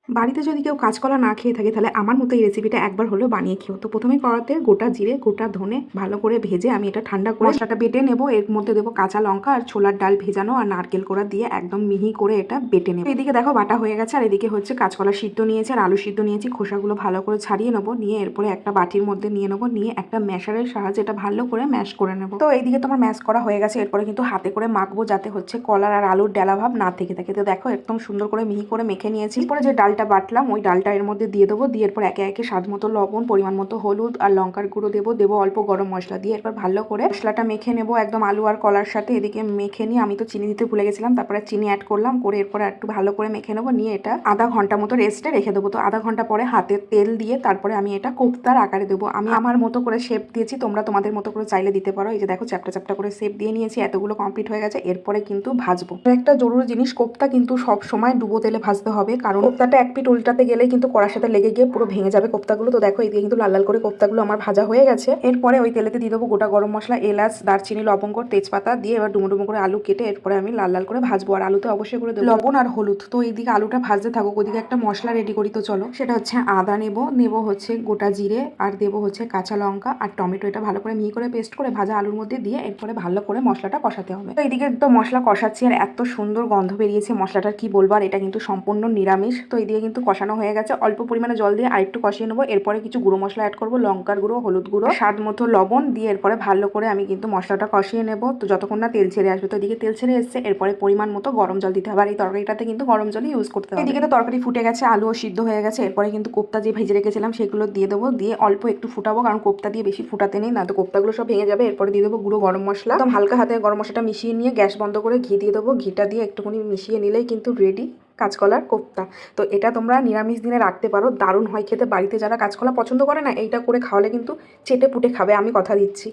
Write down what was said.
বাড়িতে যদি কেউ কাঁচকলা না খেয়ে থাকে তাহলে আমার মতো এই রেসিপিটা একবার হলেও বানিয়ে খেও। তো প্রথমে কড়াতে গোটা জিরে গোটা ধনে ভালো করে ভেজে আমি এটা ঠান্ডা করে মশলাটা বেটে নেব। এর মধ্যে দেবো কাঁচা লঙ্কা আর ছোলার ডাল ভেজানো আর নারকেল কোড়া দিয়ে একদম মিহি করে এটা বেটে নেব। এদিকে দেখো বাটা হয়ে গেছে আর এদিকে হচ্ছে কাঁচকলা সিদ্ধ নিয়েছি আর আলু সিদ্ধ নিয়েছি। খোসাগুলো ভালো করে ছাড়িয়ে নেবো, নিয়ে এরপরে একটা বাটির মধ্যে নিয়ে নেবো, নিয়ে একটা ম্যাশারের সাহায্যে এটা ভালো করে ম্যাশ করে নেবো। তো এইদিকে তোমার ম্যাশ করা হয়ে গেছে, এরপরে কিন্তু হাতে করে মাখবো যাতে হচ্ছে কলার আর আলুর ডালা ভাব না থেকে থাকে। তো দেখো একদম সুন্দর করে মিহি করে মেখে নিয়েছি। এরপরে যে ডালটা বাটলাম ওই ডালটা এর মধ্যে দিয়ে দেবো, দিয়ে এরপর একে একে স্বাদ মতো লবণ, পরিমাণ মতো হলুদ আর লঙ্কার গুঁড়ো দেবো অল্প গরম মশলা দিয়ে এরপর ভালো করে মশলাটা মেখে নেবো একদম আলু আর কলার সাথে। এদিকে মেখে নিয়ে আমি তো চিনি দিতে ভুলে গেছিলাম, তারপরে চিনি অ্যাড করলাম, করে এরপর একটু ভালো করে মেখে নেবো, নিয়ে এটা আধা ঘন্টা মতো রেস্টে রেখে দেবো। তো আধা ঘন্টা পরে হাতে তেল দিয়ে তারপরে আমি এটা কোফতার আকারে দেবো। আমি আমার মতো করে শেপ দিয়েছি, তোমরা তোমাদের মতো করে চাইলে দিতে পারো। এই যে দেখো চ্যাপটা চ্যাপটা করে শেপ দিয়ে নিয়েছি, এতগুলো কমপ্লিট হয়ে গেছে। এরপরে কিন্তু ভাজবো। একটা জরুরি জিনিস, কোফতা কিন্তু সব সময় ডুবো তেলে ভাজতে হবে, কারণ কোফতাটা এক পিঠ উল্টাতে গেলে কিন্তু কড়ার সাথে লেগে গিয়ে পুরো ভেঙে যাবে কোফতাগুলো। তো দেখো এইদিকে কিন্তু লাল লাল করে কোফতাগুলো আমার ভাজা হয়ে গেছে। এরপরে ওই তেলেতে দিয়ে দেবো গোটা গরম মশলা, এলাচ, দারচিনি, লবঙ্গ, তেজপাতা দিয়ে এবার ডুমো ডুমো করে আলু কেটে এরপরে আমি লাল লাল করে ভাজবো। আর আলুতে অবশ্যই করে দেবো লবণ আর হলুদ। তো এইদিকে আলুটা ভাজতে থাকুক, ওইদিকে একটা মশলা রেডি করি। তো চলো, সেটা হচ্ছে আদা নেবো হচ্ছে গোটা জিরে, আর দেবো হচ্ছে কাঁচা লঙ্কা আর টমেটো। এটা ভালো করে মিহি করে পেস্ট করে ভাজা আলুর মধ্যে দিয়ে এরপরে ভালো করে মশলাটা কষাতে হবে। তো এইদিকে তো মশলা কষাচ্ছি আর এত সুন্দর গন্ধ বেরিয়েছে মশলাটার, কি বলবো। আর এটা কিন্তু সম্পূর্ণ নিরামিষ। তো এইদিকে কিন্তু কষানো হয়ে গেছে, অল্প পরিমাণে জল দিয়ে আরেকটু কষিয়ে নেবো। এরপরে কিছু গুঁড়ো মশলা অ্যাড করবো, লঙ্কার গুঁড়ো, হলুদ গুঁড়ো, স্বাদ মতো লবণ দিয়ে এরপরে ভালো করে আমি কিন্তু মশলাটা কষিয়ে নেবো। তো যতক্ষণ না তেল ছেড়ে আসবে। তো এদিকে তেল ছেড়ে এসছে, এরপরে পরিমাণ মতো গরম জল দিতে হবে। আর এই তরকারিটাতে কিন্তু গরম জলই ইউজ করতে হবে। এদিকে তো তরকারি ফুটে গেছে, আলুও সিদ্ধ হয়ে গেছে। এরপরে কিন্তু কোপ্তা যে ভেজে রেখেছিলাম সেগুলো দিয়ে দেবো, দিয়ে অল্প একটু ফুটাবো, কারণ কোপ্তা দিয়ে বেশি ফুটাতে নেই, না তো কোপ্তাগুলো সব ভেঙে যাবে। এরপরে দিয়ে দেবো গুঁড়ো গরম মশলা, একদম হালকা হাতে গরম মশলাটা মিশিয়ে নিয়ে গ্যাস বন্ধ করে ঘি দিয়ে দেবো। ঘিটা দিয়ে একটুখানি মিশিয়ে নিলেই কিন্তু রেডি কাঁচকলার কোফতা। তো এটা তোমরা নিরামিষ দিনে রাখতে পারো, দারুণ হয় খেতে। বাড়িতে যারা কাঁচকলা পছন্দ করে না, এইটা করে খাওয়ালে কিন্তু চেটে পুটে খাবে, আমি কথা দিচ্ছি।